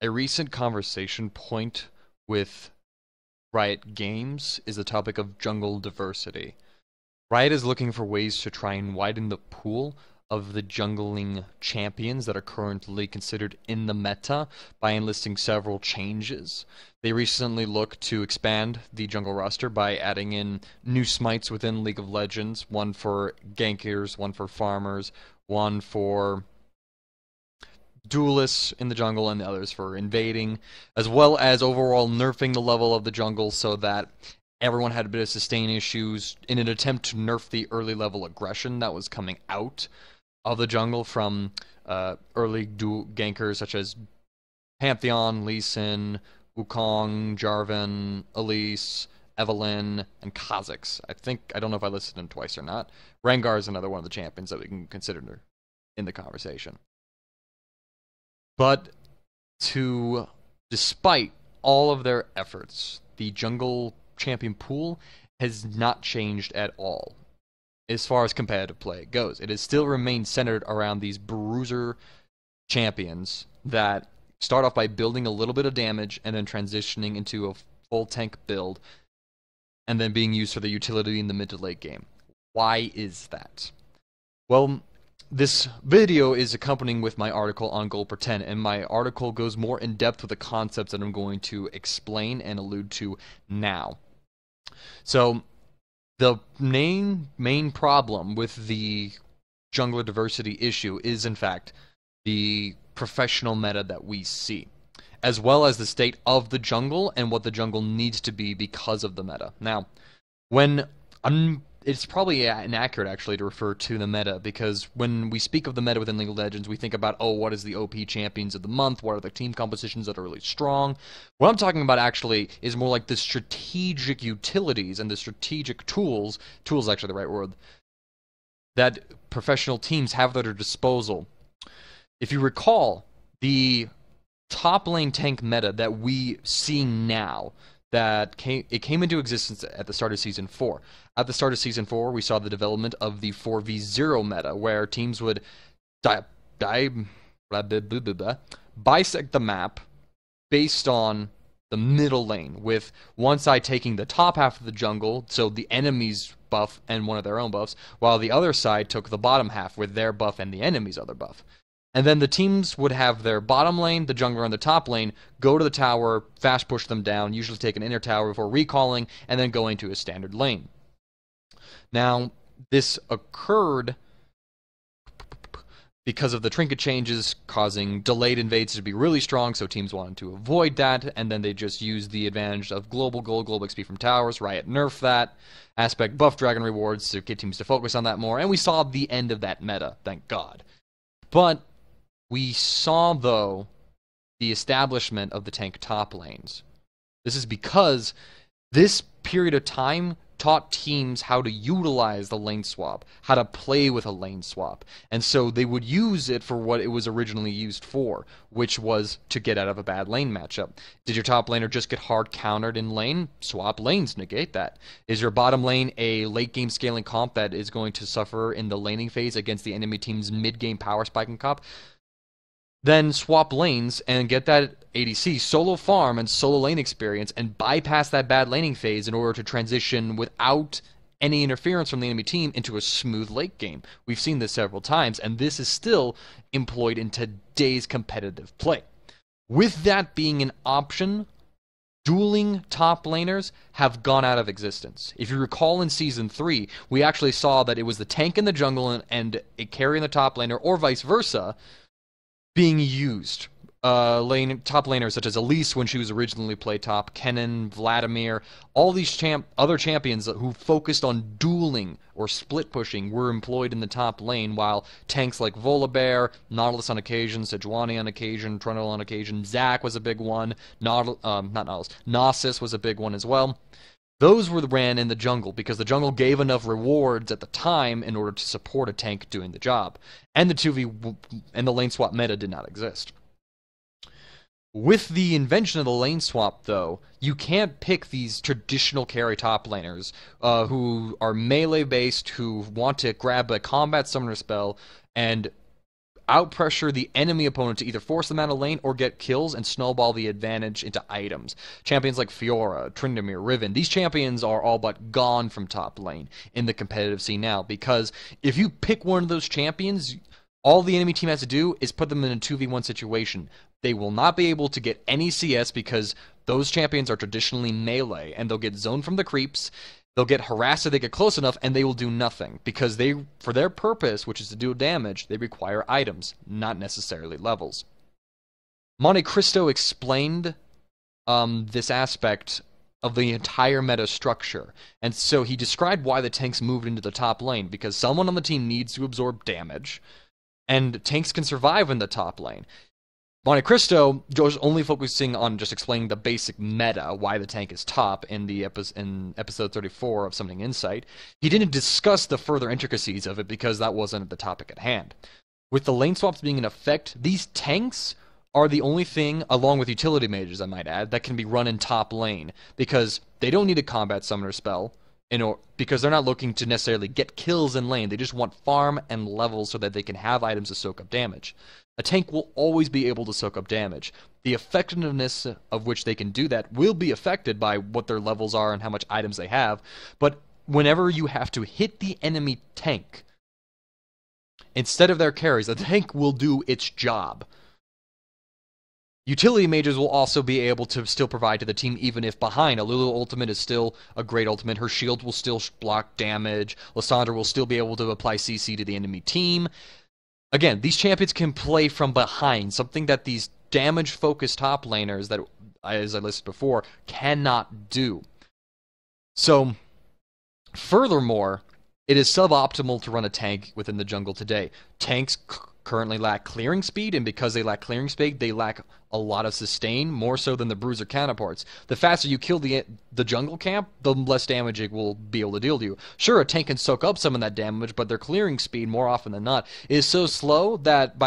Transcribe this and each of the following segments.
A recent conversation point with Riot Games is the topic of jungle diversity. Riot is looking for ways to try and widen the pool of the jungling champions that are currently considered in the meta by enlisting several changes. They recently looked to expand the jungle roster by adding in new smites within League of Legends, one for gankers, one for farmers, one for duelists in the jungle, and the others for invading, as well as overall nerfing the level of the jungle so that everyone had a bit of sustain issues in an attempt to nerf the early level aggression that was coming out of the jungle from early gankers such as Pantheon, Lee Sin, Wukong, Jarvan, Elise, Evelynn, and Kha'Zix. I don't know if I listed them twice or not. Rengar is another one of the champions that we can consider in the conversation. But despite all of their efforts, the jungle champion pool has not changed at all as far as competitive play goes. It has still remained centered around these bruiser champions that start off by building a little bit of damage and then transitioning into a full tank build and then being used for the utility in the mid to late game. Why is that? Well, this video is accompanying with my article on Gold per 10, and my article goes more in depth with the concepts that I'm going to explain and allude to now. So, the main problem with the jungler diversity issue is, in fact, the professional meta that we see, as well as the state of the jungle and what the jungle needs to be because of the meta. Now, it's probably inaccurate, actually, to refer to the meta, because when we speak of the meta within League of Legends, we think about, oh, what is the OP champions of the month? What are the team compositions that are really strong? What I'm talking about, actually, is more like the strategic utilities and the strategic tools is actually the right word, that professional teams have at their disposal. If you recall, the top lane tank meta that we see now, it came into existence at the start of Season 4. At the start of Season 4, we saw the development of the 4v0 meta, where teams would bisect the map based on the middle lane, with one side taking the top half of the jungle, so the enemy's buff and one of their own buffs, while the other side took the bottom half with their buff and the enemy's other buff. And then the teams would have their bottom lane, the jungler on the top lane, go to the tower, fast push them down, usually take an inner tower before recalling, and then go into a standard lane. Now, this occurred because of the trinket changes causing delayed invades to be really strong, so teams wanted to avoid that, and then they just used the advantage of global gold, global XP from towers. Riot nerfed that aspect, buff dragon rewards to get teams to focus on that more, and we saw the end of that meta, thank God. But we saw, though, the establishment of the tank top lanes. This is because this period of time taught teams how to utilize the lane swap, how to play with a lane swap. And so they would use it for what it was originally used for, which was to get out of a bad lane matchup. Did your top laner just get hard countered in lane? Swap lanes, negate that. Is your bottom lane a late game scaling comp that is going to suffer in the laning phase against the enemy team's mid game power spiking comp? Then swap lanes and get that ADC solo farm and solo lane experience and bypass that bad laning phase in order to transition without any interference from the enemy team into a smooth late game. We've seen this several times, and this is still employed in today's competitive play. With that being an option, dueling top laners have gone out of existence. If you recall in Season 3, we actually saw that it was the tank in the jungle and a carry in the top laner, or vice versa, being used. Top laners such as Elise when she was originally played top, Kennen, Vladimir, all these other champions who focused on dueling or split pushing were employed in the top lane, while tanks like Volibear, Nautilus on occasion, Sejuani on occasion, Trundle on occasion, Zac was a big one, Nasus was a big one as well. Those were ran in the jungle because the jungle gave enough rewards at the time in order to support a tank doing the job. And the lane swap meta did not exist. With the invention of the lane swap, though, you can't pick these traditional carry top laners who are melee-based, who want to grab a combat summoner spell and outpressure the enemy opponent to either force them out of lane or get kills and snowball the advantage into items. Champions like Fiora, Tryndamere, Riven, these champions are all but gone from top lane in the competitive scene now, because if you pick one of those champions, all the enemy team has to do is put them in a 2v1 situation. They will not be able to get any CS because those champions are traditionally melee, and they'll get zoned from the creeps. They'll get harassed if they get close enough, and they will do nothing. Because they, for their purpose, which is to do damage, they require items, not necessarily levels. Monte Cristo explained this aspect of the entire meta structure. And so he described why the tanks moved into the top lane, because someone on the team needs to absorb damage, and tanks can survive in the top lane. Monte Cristo was only focusing on just explaining the basic meta, why the tank is top, in episode 34 of Summoning Insight. He didn't discuss the further intricacies of it because that wasn't the topic at hand. With the lane swaps being in effect, these tanks are the only thing, along with utility mages I might add, that can be run in top lane, because they don't need a combat summoner spell, because they're not looking to necessarily get kills in lane. They just want farm and levels so that they can have items to soak up damage. A tank will always be able to soak up damage. The effectiveness of which they can do that will be affected by what their levels are and how much items they have, but whenever you have to hit the enemy tank, instead of their carries, the tank will do its job. Utility mages will also be able to still provide to the team even if behind. A Lulu ultimate is still a great ultimate. Her shield will still block damage. Lissandra will still be able to apply CC to the enemy team. Again, these champions can play from behind, something that these damage-focused top laners, that, as I listed before, cannot do. So, furthermore, it is suboptimal to run a tank within the jungle today. Tanks currently lack clearing speed, and because they lack clearing speed, they lack a lot of sustain, more so than the bruiser counterparts. The faster you kill the jungle camp, the less damage it will be able to deal to you. Sure, a tank can soak up some of that damage, but their clearing speed, more often than not, is so slow that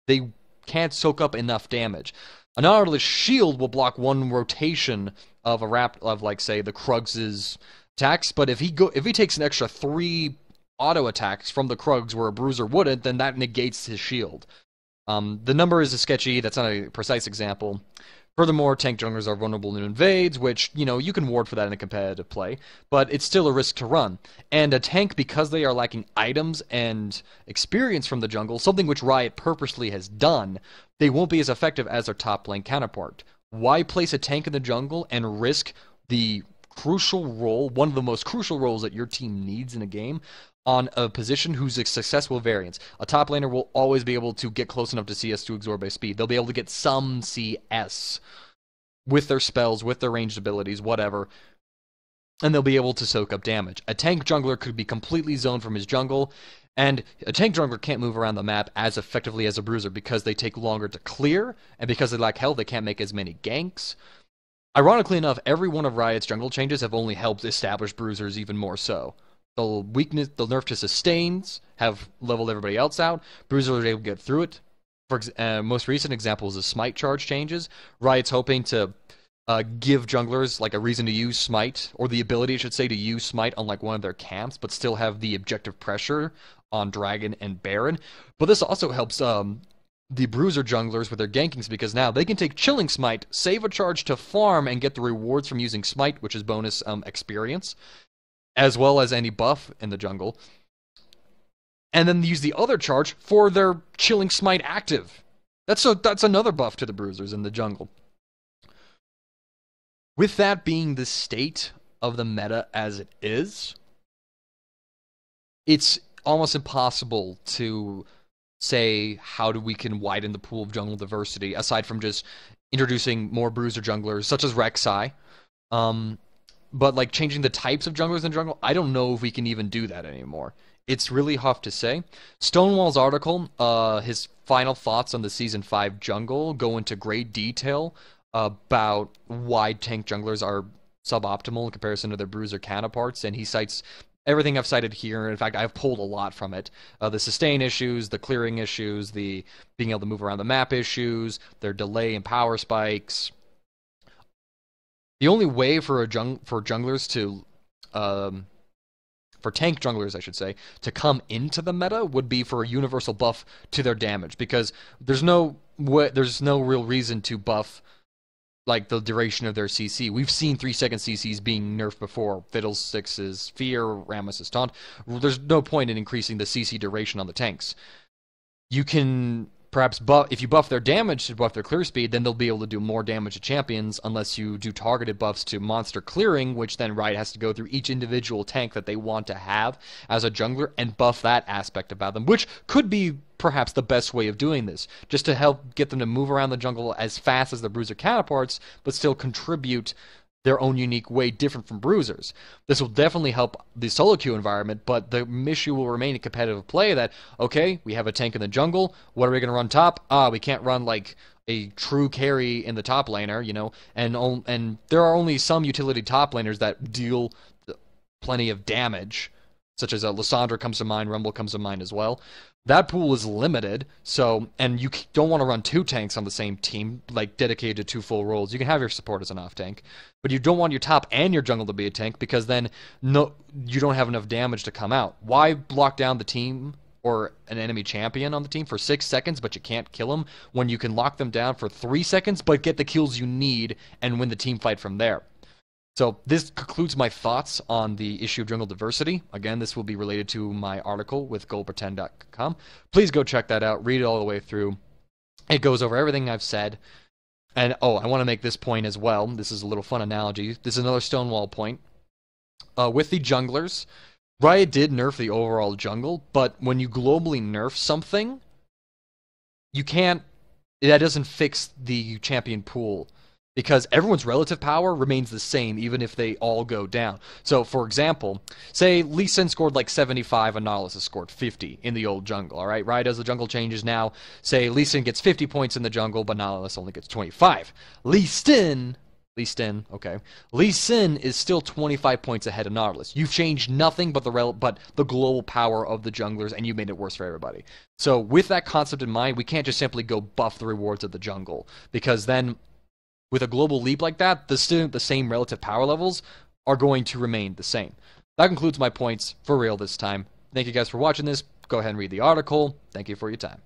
they can't soak up enough damage. An Nautilus shield will block one rotation of like say the Krugs' attacks, but if he takes an extra 3 auto attacks from the Krugs where a bruiser wouldn't, then that negates his shield. The number is sketchy. That's not a precise example. Furthermore, tank junglers are vulnerable to invades, which, you can ward for that in a competitive play, but it's still a risk to run. And a tank, because they are lacking items and experience from the jungle, something which Riot purposely has done, they won't be as effective as their top lane counterpart. Why place a tank in the jungle and risk the crucial role, one of the most crucial roles that your team needs in a game, on a position whose successful variance? A top laner will always be able to get close enough to CS to absorb by speed. They'll be able to get some CS with their spells, with their ranged abilities, whatever, and they'll be able to soak up damage. A tank jungler could be completely zoned from his jungle, and a tank jungler can't move around the map as effectively as a bruiser because they take longer to clear, and because they lack health, they can't make as many ganks. Ironically enough, every one of Riot's jungle changes have only helped establish bruisers even more so. The nerf to sustains have leveled everybody else out. Bruisers are able to get through it. Most recent example is the smite charge changes. Riot's hoping to give junglers like a reason to use smite, or the ability, I should say, to use smite on like one of their camps, but still have the objective pressure on Dragon and Baron. But this also helps the bruiser junglers with their gankings, because now they can take Chilling Smite, save a charge to farm, and get the rewards from using smite, which is bonus experience, as well as any buff in the jungle, and then use the other charge for their Chilling Smite active. That's another buff to the bruisers in the jungle. With that being the state of the meta as it is, it's almost impossible to say how we can widen the pool of jungle diversity, aside from just introducing more bruiser junglers, such as Rek'Sai. But like changing the types of junglers in jungle, I don't know if we can even do that anymore. It's really tough to say. Stonewall's article, his final thoughts on the Season 5 jungle, go into great detail about why tank junglers are suboptimal in comparison to their bruiser counterparts, and he cites everything I've cited here. In fact, I've pulled a lot from it. The sustain issues, the clearing issues, the being able to move around the map issues, their delay and power spikes. The only way for junglers to for tank junglers, I should say, to come into the meta would be for a universal buff to their damage, because there's no real reason to buff like the duration of their CC. We've seen 3-second CCs being nerfed before. Fiddlesticks's Fear, Rammus's Taunt. There's no point in increasing the CC duration on the tanks. You can perhaps buff, if you buff their damage to buff their clear speed, then they'll be able to do more damage to champions, unless you do targeted buffs to monster clearing, which then Riot has to go through each individual tank that they want to have as a jungler and buff that aspect about them, which could be perhaps the best way of doing this, just to help get them to move around the jungle as fast as the bruiser counterparts, but still contribute their own unique way, different from bruisers. This will definitely help the solo queue environment, but the issue will remain in competitive play that, okay, we have a tank in the jungle, what are we going to run top? We can't run like a true carry in the top laner, you know, and there are only some utility top laners that deal plenty of damage, such as Lissandra comes to mind, Rumble comes to mind as well. That pool is limited, so, and you don't want to run 2 tanks on the same team, like dedicated to 2 full roles. You can have your support as an off tank, but you don't want your top and your jungle to be a tank, because then you don't have enough damage to come out. Why block down the team or an enemy champion on the team for 6 seconds, but you can't kill them, when you can lock them down for 3 seconds, but get the kills you need and win the team fight from there? So this concludes my thoughts on the issue of jungle diversity. Again, this will be related to my article with goldpretend.com. Please go check that out. Read it all the way through. It goes over everything I've said. And, I want to make this point as well. This is a little fun analogy. This is another Stonewall point. With the junglers, Riot did nerf the overall jungle, but when you globally nerf something, you can't... that doesn't fix the champion pool, because everyone's relative power remains the same even if they all go down. So, for example, say Lee Sin scored like 75 and Nautilus has scored 50 in the old jungle, alright? Riot does the jungle changes now. Say Lee Sin gets 50 points in the jungle, but Nautilus only gets 25. Lee Sin is still 25 points ahead of Nautilus. You've changed nothing but the global power of the junglers, and you made it worse for everybody. So, with that concept in mind, we can't just simply go buff the rewards of the jungle, because then with a global leap like that, the same relative power levels are going to remain the same. That concludes my points for real this time. Thank you guys for watching this. Go ahead and read the article. Thank you for your time.